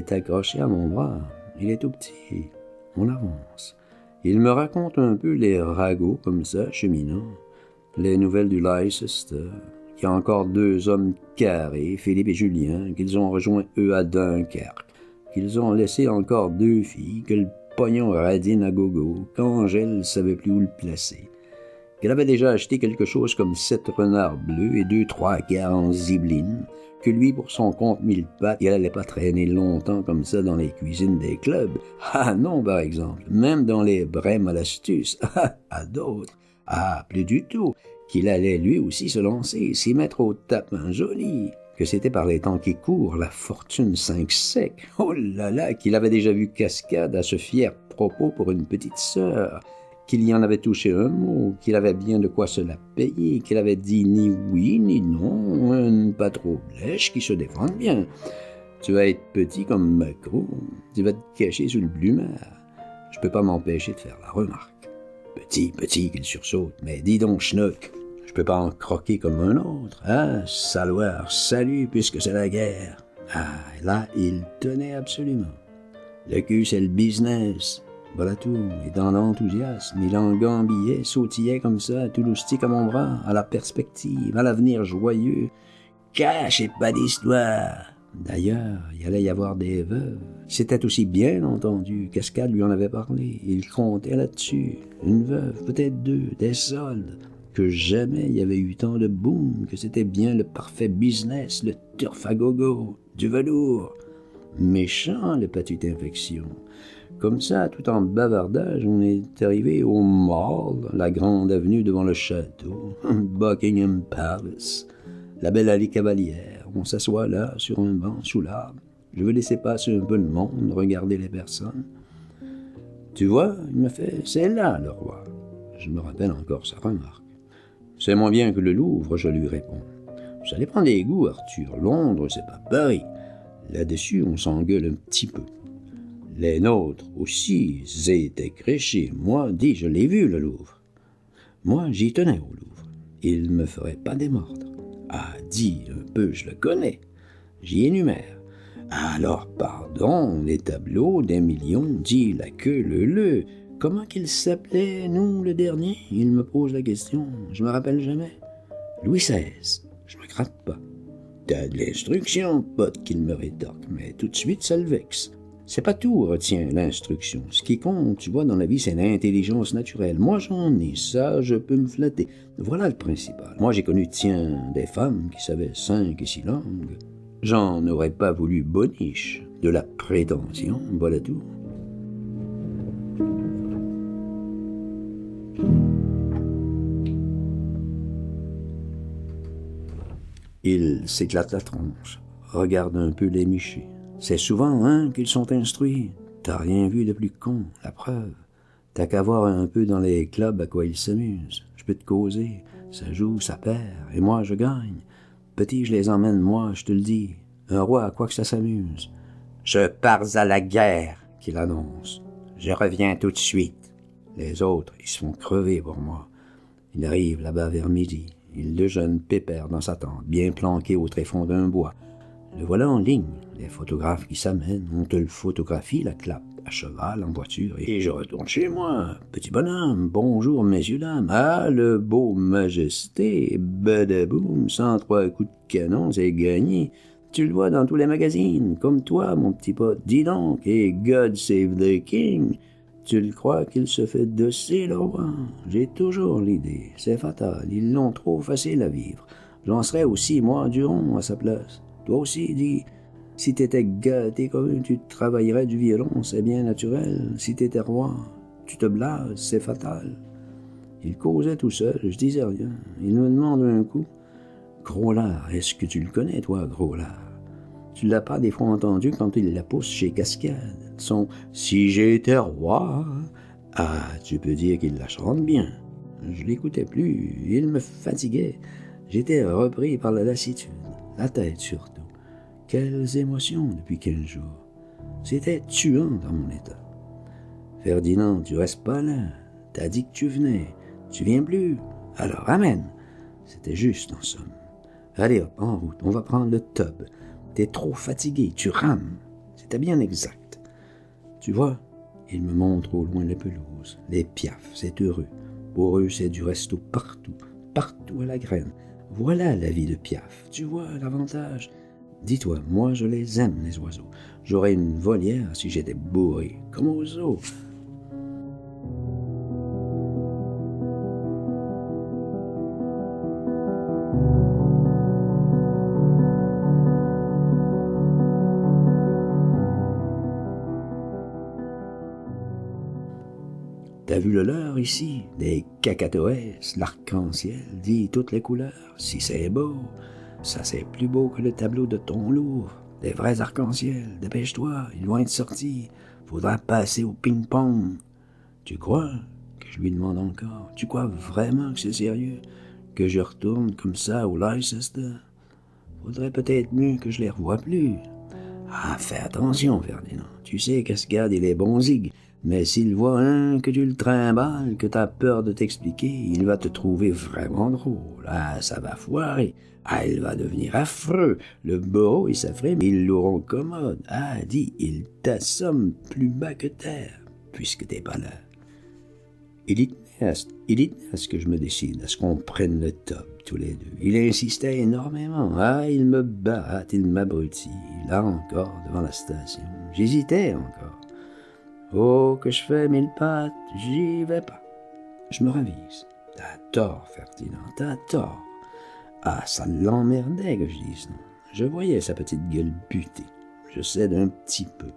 est accroché à mon bras. Il est tout petit. On avance. Il me raconte un peu les ragots comme ça, cheminant. Les nouvelles du Leicester. Il y a encore 2 hommes carrés, Philippe et Julien, qu'ils ont rejoints eux à Dunkerque. Qu'ils ont laissé encore 2 filles, que le pognon radine à gogo, qu'Angèle savait plus où le placer. Qu'elle avait déjà acheté quelque chose comme 7 renards bleus et 2-3 quarts en zibeline, que lui, pour son compte 1000 pattes, il allait pas traîner longtemps comme ça dans les cuisines des clubs. Ah non, par exemple, même dans les brèmes à l'astuce, à d'autres. Ah, plus du tout, qu'il allait lui aussi se lancer, s'y mettre au tapin joli, que c'était par les temps qui courent la fortune 5 secs. Oh là là, qu'il avait déjà vu Cascade à ce fier propos pour une petite sœur, qu'il y en avait touché un mot, qu'il avait bien de quoi se la payer, qu'il avait dit ni oui ni non, un pas trop blêche qui se défende bien. Tu vas être petit comme Macron, tu vas te cacher sous le plumard. Je peux pas m'empêcher de faire la remarque. Petit, qu'il sursaute, mais dis donc, schnock, je peux pas en croquer comme un autre. Ah, saloir, salut, puisque c'est la guerre. Ah, là, il tenait absolument. Le cul, c'est le business. Voilà tout, et dans l'enthousiasme, il engambillait, sautillait comme ça, tout loustique à mon bras, à la perspective, à l'avenir joyeux. Cache et pas d'histoire. D'ailleurs, il allait y avoir des veuves. C'était aussi bien entendu. Cascade lui en avait parlé. Il comptait là-dessus. Une veuve, peut-être 2, des soldes. Que jamais il y avait eu tant de boom, que c'était bien le parfait business, le turf à gogo, du velours. Méchant, le patut infection. Comme ça, tout en bavardage, on est arrivé au Mall, la grande avenue devant le château, Buckingham Palace, la belle allée Cavalière. On s'assoit là, sur un banc, sous l'arbre. Je veux laisser passer un peu le monde, regarder les personnes. Tu vois, il me fait, c'est là, le roi. Je me rappelle encore sa remarque. C'est moins bien que le Louvre, je lui réponds. Ça dépend des goûts, Arthur. Londres, c'est pas Paris. Là-dessus, on s'engueule un petit peu. Les nôtres aussi étaient créchés. Moi, dis, je l'ai vu, le Louvre. Moi, j'y tenais au Louvre. Il me ferait pas démordre. Ah, dis, un peu, je le connais. J'y énumère. Alors, pardon, les tableaux des millions, dis, la queue, le. Comment qu'il s'appelait, nous, le dernier? Il me pose la question. Je me rappelle jamais. Louis XVI. Je me gratte pas. T'as de l'instruction, pote, qu'il me rétorque, mais tout de suite, ça le vexe. C'est pas tout, retiens, l'instruction. Ce qui compte, tu vois, dans la vie, c'est l'intelligence naturelle. Moi, j'en ai ça, je peux me flatter. Voilà le principal. Moi, j'ai connu, tiens, des femmes qui savaient 5 et 6 langues. J'en aurais pas voulu boniche. De la prétention, voilà tout. Il s'éclate la tronche, regarde un peu les michés. C'est souvent, hein, qu'ils sont instruits. T'as rien vu de plus con, la preuve. T'as qu'à voir un peu dans les clubs à quoi ils s'amusent. Je peux te causer. Ça joue, ça perd, et moi, je gagne. Petit, je les emmène, moi, je te le dis. Un roi, à quoi que ça s'amuse. Je pars à la guerre, qu'il annonce. Je reviens tout de suite. Les autres, ils se font crever pour moi. Il arrive là-bas vers midi. Il déjeune pépère dans sa tente, bien planqué au tréfonds d'un bois. Le voilà en ligne. Les photographes qui s'amènent, on te le photographie, la clappe, à cheval, en voiture, et je retourne chez moi. Petit bonhomme, bonjour, messieurs, dames. Ah, le beau majesté, badaboum, 103 coups de canon, c'est gagné. Tu le vois dans tous les magazines, comme toi, mon petit pote. Dis donc, et God save the king. Tu le crois qu'il se fait dosser, le roi? J'ai toujours l'idée. C'est fatal. Ils l'ont trop facile à vivre. J'en serais aussi, moi, Duron, à sa place. Toi aussi, dis. Si t'étais gâté comme eux, tu travaillerais du violon, c'est bien naturel. Si t'étais roi, tu te blases, c'est fatal. Il causait tout seul, je disais rien. Il me demande un coup. Gros-Lard, est-ce que tu le connais, toi, Gros-Lard? Tu l'as pas des fois entendu quand il la pousse chez Cascade? Son « Si j'étais roi », ah, tu peux dire qu'il la chante bien. Je l'écoutais plus, il me fatiguait. J'étais repris par la lassitude, la tête surtout. Quelles émotions depuis 15 jours. C'était tuant dans mon état. Ferdinand, tu restes pas là. T'as dit que tu venais. Tu viens plus. Alors amène. C'était juste en somme. Allez hop, en route, on va prendre le tub. T'es trop fatigué, tu rames. C'était bien exact. Tu vois, il me montre au loin la pelouse. Les piafs, c'est heureux. Pour eux, c'est du resto partout, partout à la graine. Voilà la vie de piaf. Tu vois l'avantage. Dis-toi, moi je les aime, les oiseaux. J'aurais une volière si j'étais bourré, comme aux zoo. T'as vu le leur ici? Des cacatoès, l'arc-en-ciel, dit toutes les couleurs. Si c'est beau, ça c'est plus beau que le tableau de ton Louvre. Des vrais arc-en-ciel, dépêche-toi, ils vont être sortis. Faudra passer au ping-pong. Tu crois? Que je lui demande encore. Tu crois vraiment que c'est sérieux? Que je retourne comme ça au Leicester? Faudrait peut-être mieux que je les revoie plus. Ah, fais attention, Ferdinand. Tu sais Cascade, il est bon zig. Mais s'il voit que tu le trimbales, que t'as peur de t'expliquer, il va te trouver vraiment drôle. Ah, ça va foirer. Ah, il va devenir affreux. Le beau et sa frime, ils l'auront commode. Ah, dis, il t'assomme plus bas que terre, puisque t'es pas là. Il y tenait à ce que je me décide, à ce qu'on prenne le top, tous les deux. Il insistait énormément. Ah, il me batte, il m'abrutit. Là encore, devant la station. J'hésitais encore. Oh, que je fais 1000 pattes, j'y vais pas. Je me ravise. T'as tort, Ferdinand, t'as tort. Ah, ça l'emmerdait que je dise non. Je voyais sa petite gueule butée. Je cède un petit peu.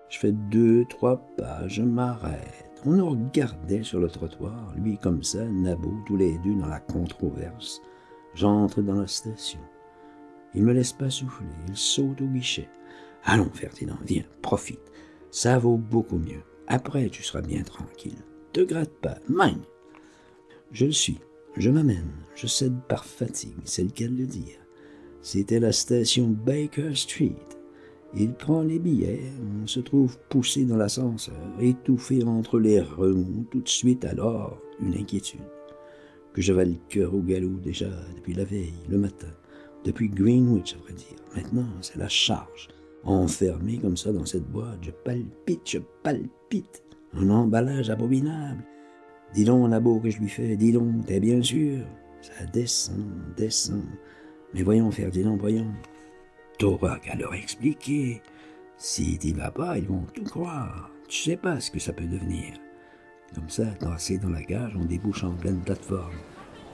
Je fais 2, 3 pas, je m'arrête. On nous regardait sur le trottoir, lui comme ça, Nabo, tous les deux dans la controverse. J'entre dans la station. Il me laisse pas souffler, il saute au guichet. Allons, Ferdinand, viens, profite. Ça vaut beaucoup mieux. Après, tu seras bien tranquille. Te gratte pas, mine. Je le suis, je m'amène, je cède par fatigue, c'est le cas de le dire. C'était la station Baker Street. Il prend les billets, on se trouve poussé dans l'ascenseur, étouffé entre les remous, tout de suite alors, une inquiétude. Que j'avais le cœur au galop déjà depuis la veille, le matin, depuis Greenwich, à vrai dire. Maintenant, c'est la charge. Enfermé comme ça dans cette boîte, je palpite. Un emballage abominable. Dis donc, Nabo, que je lui fais, dis donc, t'es bien sûr? Ça descend. Mais voyons, Ferdinand, voyons. T'auras qu'à leur expliquer. Si t'y vas pas, ils vont tout croire. Tu sais pas ce que ça peut devenir. Comme ça, tassé dans la cage, on débouche en pleine plateforme.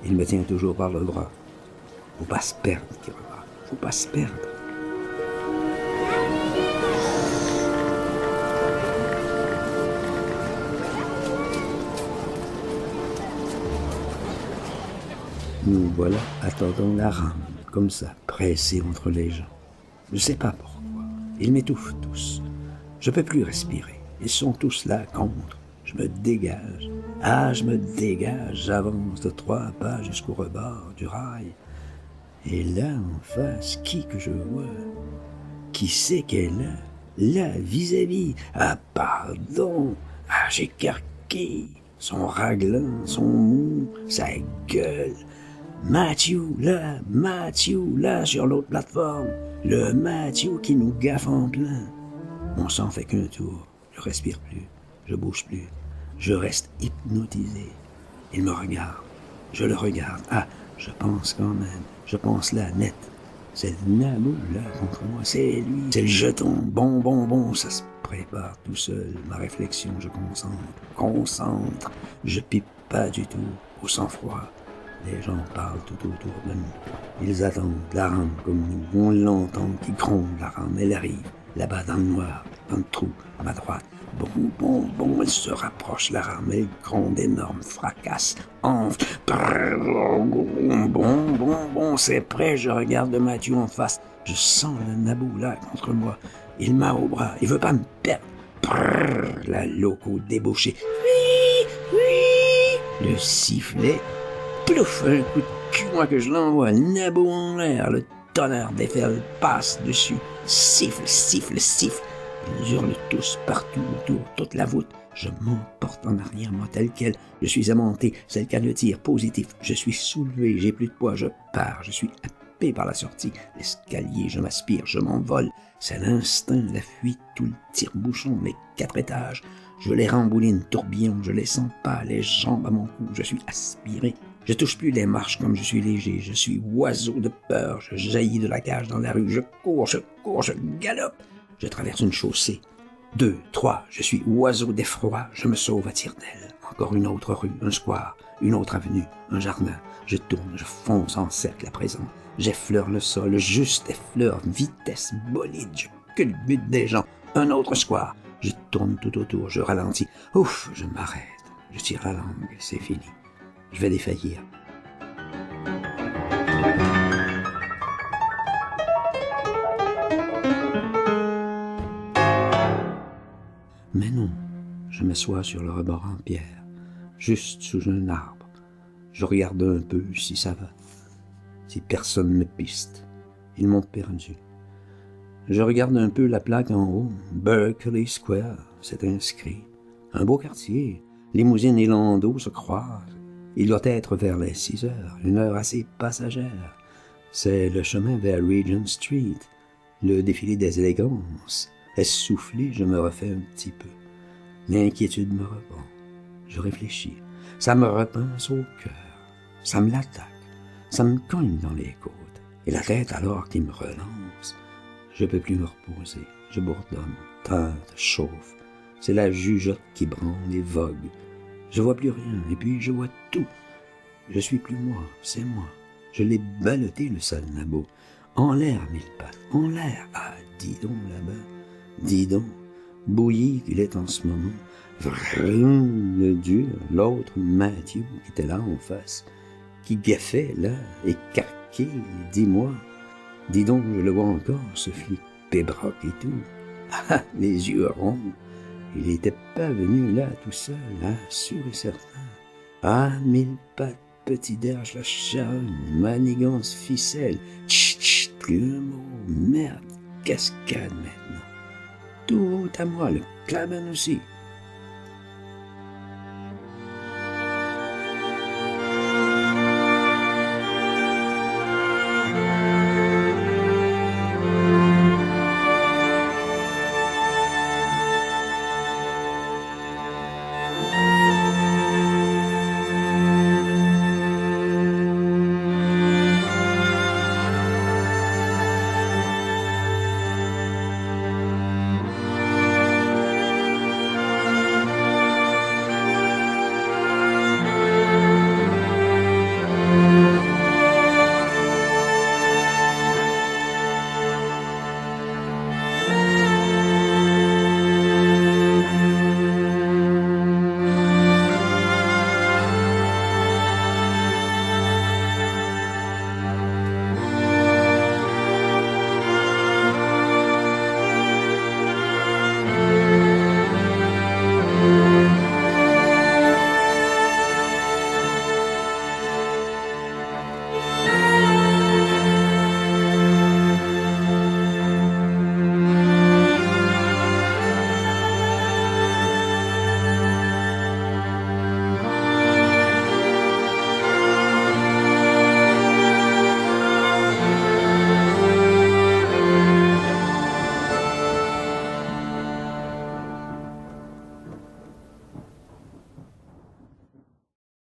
Il me tient toujours par le bras. Faut pas se perdre, Kirova. Faut pas se perdre. Nous voilà attendant la rame, comme ça, pressés entre les gens. Je sais pas pourquoi. Ils m'étouffent tous. Je peux plus respirer. Ils sont tous là contre. Je me dégage. Ah, je me dégage. J'avance de 3 pas jusqu'au rebord du rail. Et là, en face, qui que je vois? Qui c'est qu'elle est là? Là, vis-à-vis. Ah, pardon. Ah, j'ai carqué. Son raglan, son mou, sa gueule. Matthew, là, sur l'autre plateforme. Le Matthew qui nous gaffe en plein. Mon sang fait qu'un tour. Je respire plus. Je bouge plus. Je reste hypnotisé. Il me regarde. Je le regarde. Ah, je pense quand même. Je pense là, net. C'est le Nabo, là, contre moi. C'est lui. C'est le jeton. Bon. Ça se prépare tout seul. Ma réflexion, je concentre. Je pipe pas du tout. Au sang-froid. Les gens parlent tout autour de nous. Ils attendent la rame comme nous. On l'entend qui gronde la rame. Elle arrive. Là-bas dans le noir, dans le trou, à ma droite. Bon, elle se rapproche, la rame, elle gronde énorme, fracasse, enfle. Bon, c'est prêt, je regarde Matthew en face. Je sens le Nabou là, contre moi. Il m'a au bras, il veut pas me perdre. La loco débauchée. Oui. Le sifflet. Plouf, un coup de cul, moi que je l'envoie. Le Nabou en l'air, le tonnerre d'Eiffel passe dessus. Siffle. Ils hurlent tous partout autour, toute la voûte. Je m'emporte en arrière, moi, tel quel. Je suis aimanté, c'est le cas de le tir, positif. Je suis soulevé, j'ai plus de poids, je pars, je suis à frapper par la sortie. L'escalier, je m'aspire, je m'envole. C'est l'instinct, la fuite, tout le tire-bouchon, mes 4 étages. Je les rembouline, tourbillon, je les sens pas, les jambes à mon cou, je suis aspiré. Je touche plus les marches comme je suis léger, je suis oiseau de peur, je jaillis de la cage dans la rue, je cours, je galope. Je traverse une chaussée. 2, 3, je suis oiseau d'effroi, je me sauve à tire-d'aile. Encore une autre rue, un square, une autre avenue, un jardin. Je tourne, je fonce en cercle à présent. J'effleure le sol, juste effleure, vitesse bolide, je culbute des gens. Un autre square. Je tourne tout autour, je ralentis. Ouf, je m'arrête. Je tire la langue, c'est fini. Je vais défaillir. Mais non, je m'assois sur le rebord en pierre, juste sous un arbre. Je regarde un peu si ça va, si personne me piste. Ils m'ont perdu. Je regarde un peu la plaque en haut, Berkeley Square, c'est inscrit. Un beau quartier, limousine et landau se croisent. Il doit être vers les 6 heures, une heure assez passagère. C'est le chemin vers Regent Street, le défilé des élégances. Essoufflé, je me refais un petit peu. L'inquiétude me reprend. Je réfléchis. Ça me repince au cœur. Ça me l'attaque. Ça me cogne dans les côtes. Et la tête alors qui me relance. Je peux plus me reposer. Je bourdonne, teinte, chauffe. C'est la jugeote qui branle et vogue. Je vois plus rien, et puis je vois tout. Je suis plus moi, c'est moi. Je l'ai ballotté, le sale nabot. En l'air, 1000 pattes, en l'air. Ah, dis donc là-bas. Dis donc, bouilli qu'il est en ce moment. Vroom, le dur, l'autre, Matthew, qui était là en face, qui gaffait là, écarqué, dis-moi. Dis donc, je le vois encore, ce flic pébroc et tout. Ah, les yeux ronds. Il était pas venu là tout seul, hein, sûr et certain. Ah, 1000 pattes, petit derge, la charogne, manigance, ficelle. Chut, chut, plus un mot, merde, cascade maintenant. Tout à moi, le clabin aussi.